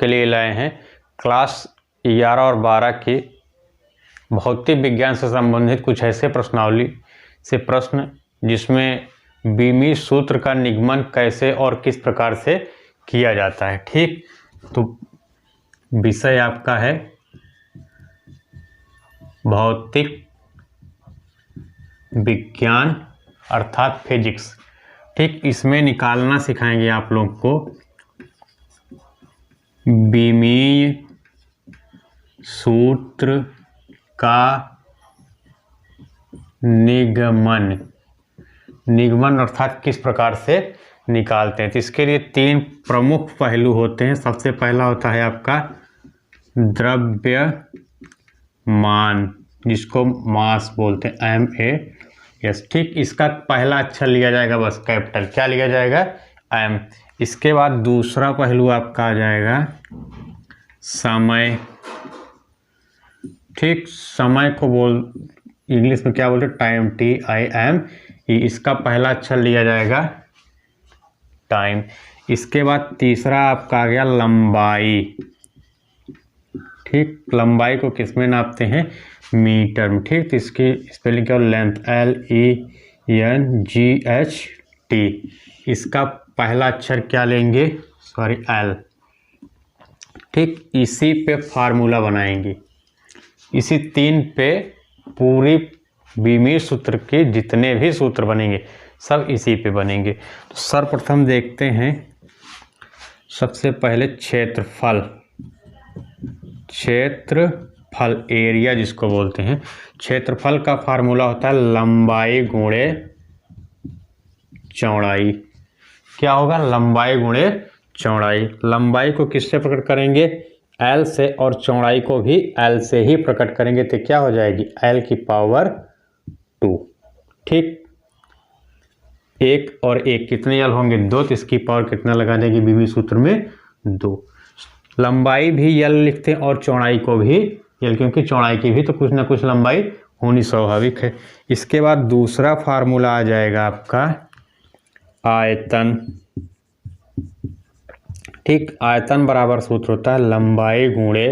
के लिए लाए हैं क्लास 11 और 12 की भौतिक विज्ञान से संबंधित कुछ ऐसे प्रश्नावली से प्रश्न जिसमें बीमी सूत्र का निगमन कैसे और किस प्रकार से किया जाता है। ठीक, तो विषय आपका है भौतिक विज्ञान अर्थात फिजिक्स। ठीक, इसमें निकालना सिखाएंगे आप लोग को बीमीय सूत्र का निगमन अर्थात किस प्रकार से निकालते हैं। तो इसके लिए 3 प्रमुख पहलू होते हैं। सबसे पहला होता है आपका द्रव्यमान, जिसको मास बोलते हैं, MAS। ठीक, इसका पहला अक्षर लिया जाएगा बस कैपिटल, क्या लिया जाएगा, M। इसके बाद दूसरा पहलू आपका आ जाएगा समय। ठीक, समय को इंग्लिश में क्या बोलते हैं, टाइम, TIME। इसका पहला अक्षर लिया जाएगा टाइम। इसके बाद तीसरा आपका आ गया लंबाई। ठीक, लंबाई को किस में नापते हैं, मीटर में। ठीक, तो इसकी स्पेलिंग क्या, लेंथ, LENGHT। इसका पहला अक्षर क्या लेंगे, सॉरी, L। ठीक, इसी पे फार्मूला बनाएंगे। इसी 3 पे पूरी बीमीय सूत्र के जितने भी सूत्र बनेंगे सब इसी पे बनेंगे। तो सर्वप्रथम देखते हैं सबसे पहले क्षेत्रफल, एरिया जिसको बोलते हैं। क्षेत्रफल का फार्मूला होता है लंबाई गुणे चौड़ाई। क्या होगा, लंबाई गुणे चौड़ाई। लंबाई को किससे प्रकट करेंगे, L से, और चौड़ाई को भी L से ही प्रकट करेंगे। तो क्या हो जाएगी, L की पावर 2। ठीक, 1 और 1 कितने L होंगे, 2। तो इसकी पावर कितना लगा देंगे बीमी सूत्र में, 2। लंबाई भी L लिखते हैं और चौड़ाई को भी L, क्योंकि चौड़ाई की भी तो कुछ ना कुछ लंबाई होनी स्वाभाविक है। इसके बाद दूसरा फार्मूला आ जाएगा आपका आयतन। ठीक, आयतन बराबर सूत्र होता है लंबाई गुणे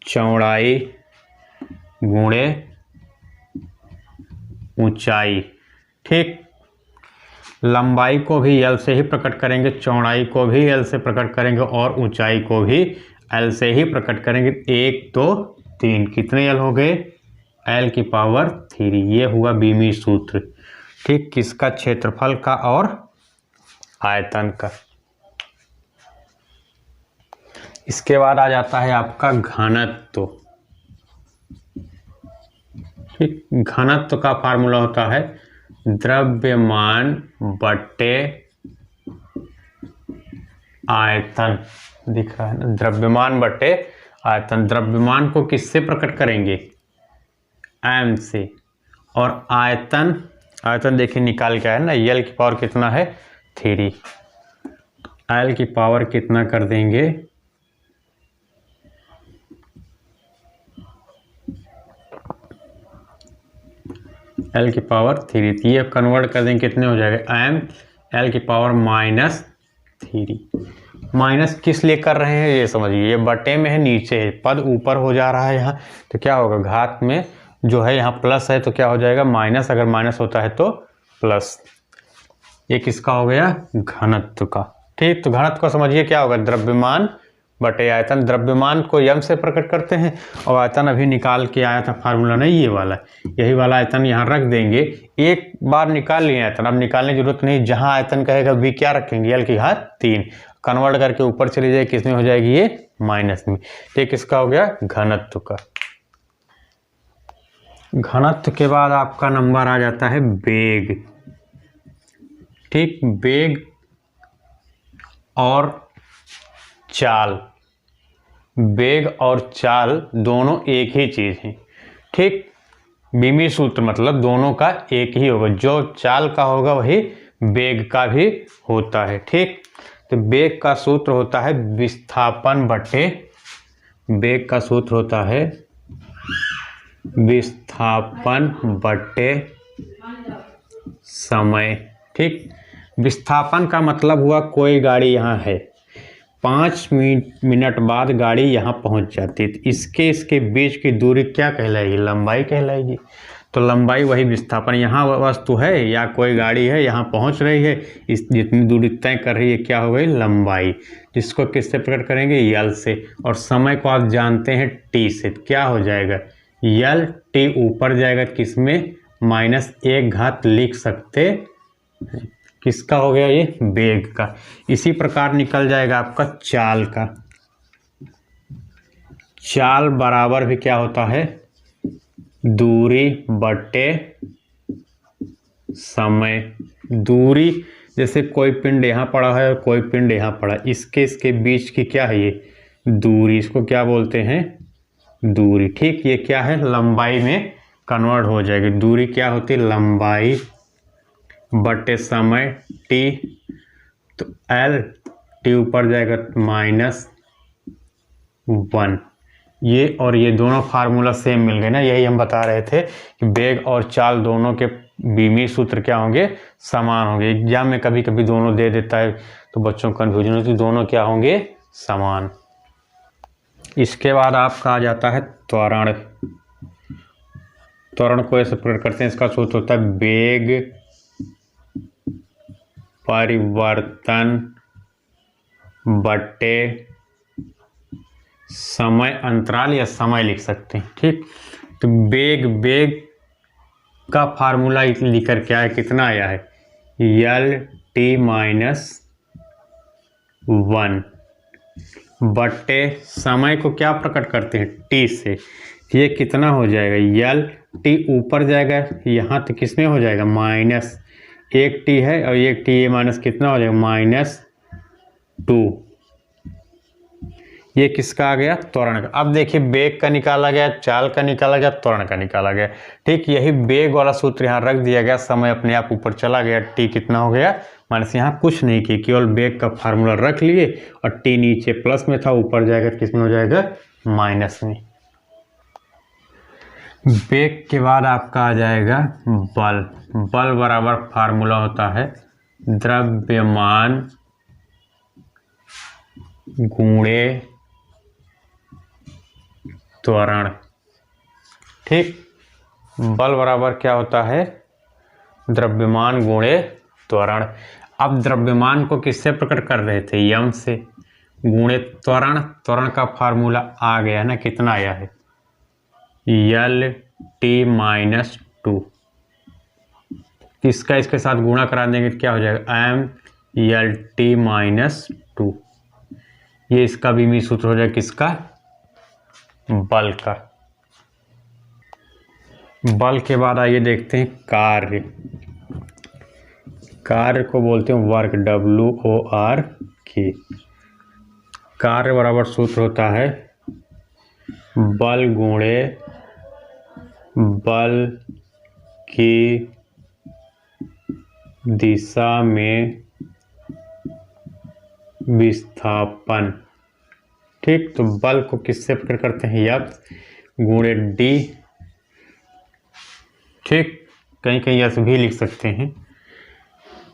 चौड़ाई गुणे ऊंचाई। ठीक, लंबाई को भी L से ही प्रकट करेंगे, चौड़ाई को भी L से प्रकट करेंगे और ऊंचाई को भी L से ही प्रकट करेंगे। 1 2 3 कितने L हो गए, L की पावर 3। ये हुआ बीमी सूत्र। ठीक, किसका, क्षेत्रफल का और आयतन का। इसके बाद आ जाता है आपका घनत्व। ठीक, घनत्व का फार्मूला होता है द्रव्यमान बटे आयतन। दिख रहा है ना, द्रव्यमान बटे आयतन। द्रव्यमान को किससे प्रकट करेंगे, M से, और आयतन देखिए निकाल के आया ना, L की पावर कितना है, 3। L की पावर कितना कर देंगे, L की पावर 3। तो ये कन्वर्ट कर देंगे, कितने हो जाएगा, M L की पावर -3। माइनस किस लिए कर रहे हैं ये समझिए, ये बटे में है, नीचे है, पद ऊपर हो जा रहा है यहाँ, तो क्या होगा, घात में जो है यहाँ प्लस है तो क्या हो जाएगा माइनस, अगर माइनस होता है तो प्लस। ये किसका हो गया, घनत्व का। ठीक, तो घनत्व को समझिए क्या होगा, द्रव्यमान बटे आयतन। द्रव्यमान को M से प्रकट करते हैं और आयतन अभी निकाल के आया था फार्मूला, नहीं ये वाला, यही वाला आयतन यहाँ रख देंगे। एक बार निकाल लिए आयतन, अब निकालने की जरूरत नहीं। जहाँ आयतन कहेगा भी क्या रखेंगे, L की घात 3, कन्वर्ट करके ऊपर चली जाए, किसमें हो जाएगी, ये माइनस में। ठीक, इसका हो गया घनत्व का। घनत्व के बाद आपका नंबर आ जाता है वेग। ठीक, वेग और चाल, वेग और चाल दोनों एक ही चीज है। ठीक, बीमी सूत्र मतलब दोनों का एक ही होगा, जो चाल का होगा वही वेग का भी होता है। ठीक, तो वेग का सूत्र होता है विस्थापन बटे, वेग का सूत्र होता है विस्थापन बटे समय। ठीक, विस्थापन का मतलब हुआ कोई गाड़ी यहाँ है, 5 मिनट बाद गाड़ी यहाँ पहुँच जाती है, तो इसके बीच की दूरी क्या कहलाएगी? लंबाई कहलाएगी। तो लंबाई वही विस्थापन, यहाँ वस्तु है या कोई गाड़ी है, यहाँ पहुँच रही है, इस जितनी दूरी तय कर रही है क्या हो गई? लंबाई। जिसको किससे प्रकट करेंगे? यल से। और समय को आप जानते हैं टी से, क्या हो जाएगा? यल टी ऊपर जाएगा किसमें? -1 घात लिख सकते, किसका हो गया ये? वेग का। इसी प्रकार निकल जाएगा आपका चाल का। चाल बराबर भी क्या होता है? दूरी बटे समय। दूरी, जैसे कोई पिंड यहाँ पड़ा है और कोई पिंड यहाँ पड़ा, इसके बीच की क्या है? ये दूरी। इसको क्या बोलते हैं? दूरी। ठीक, ये क्या है? लंबाई में कन्वर्ट हो जाएगी। दूरी क्या होती है? लंबाई बटे समय टी। तो एल टी ऊपर जाएगा -1। ये और ये दोनों फार्मूला सेम मिल गए ना। यही हम बता रहे थे कि वेग और चाल दोनों के बीमी सूत्र क्या होंगे? समान होंगे। एग्जाम में कभी कभी दोनों दे देता है तो बच्चों को कन्फ्यूजन होती है। दोनों क्या होंगे? समान। इसके बाद आपका आ जाता है त्वरण। त्वरण को ऐसे प्रकट करते हैं, इसका सूत्र होता है वेग परिवर्तन बटे समय अंतराल, या समय लिख सकते हैं। ठीक, तो वेग का फार्मूला लिख कर क्या है? कितना आया है? यल टी -1 बटे समय को क्या प्रकट करते हैं? टी से। ये कितना हो जाएगा? यल टी ऊपर जाएगा यहाँ, तो किसमें हो जाएगा? -1 टी है और 1 टी, ये माइनस कितना हो जाएगा? -2। ये किसका आ गया? त्वरण का। अब देखिए वेग का निकाला गया, चाल का निकाला गया, त्वरण का निकाला गया। ठीक, यही वेग वाला सूत्र यहाँ रख दिया गया, समय अपने आप ऊपर चला गया। टी कितना हो गया? माइनस। यहाँ कुछ नहीं किया, केवल वेग का फार्मूला रख लिए और टी नीचे प्लस में था, ऊपर जाएगा किस में हो जाएगा? माइनस में। वेग के बाद आपका आ जाएगा बल। बल बराबर फार्मूला होता है द्रव्यमान गुणे त्वरण। ठीक, बल बराबर क्या होता है? द्रव्यमान गुणे त्वरण। अब द्रव्यमान को किससे प्रकट कर रहे थे? यम से। गुणे त्वरण, त्वरण का फार्मूला आ गया ना, कितना आया है? यल टी -2। इसका इसके साथ गुणा करा देंगे तो क्या हो जाएगा? एम यल टी -2। ये इसका भी सूत्र हो जाएगा किसका? बल का। बल के बाद आइए देखते हैं कार्य। कार्य को बोलते हैं वर्क, WORK। कार्य बराबर सूत्र होता है बल गुणे बल की दिशा में विस्थापन। ठीक, तो बल को किससे प्रकट करते हैं? F गुणे D। ठीक, कहीं कहीं ऐसे भी लिख सकते हैं।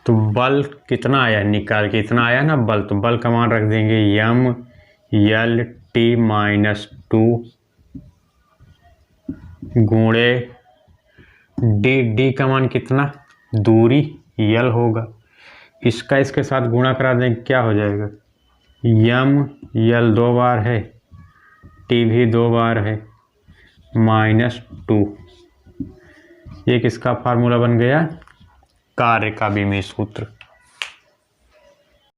तो बल कितना आया? निकाल के इतना आया ना बल, तो बल का मान रख देंगे यम यल टी -2 गुणे डी का मान कितना? दूरी यल होगा। इसका इसके साथ गुणा करा देंगे, क्या हो जाएगा? यम यल 2 बार है, टी भी 2 बार है, -2। ये किसका फार्मूला बन गया? कार्य का बीमी सूत्र।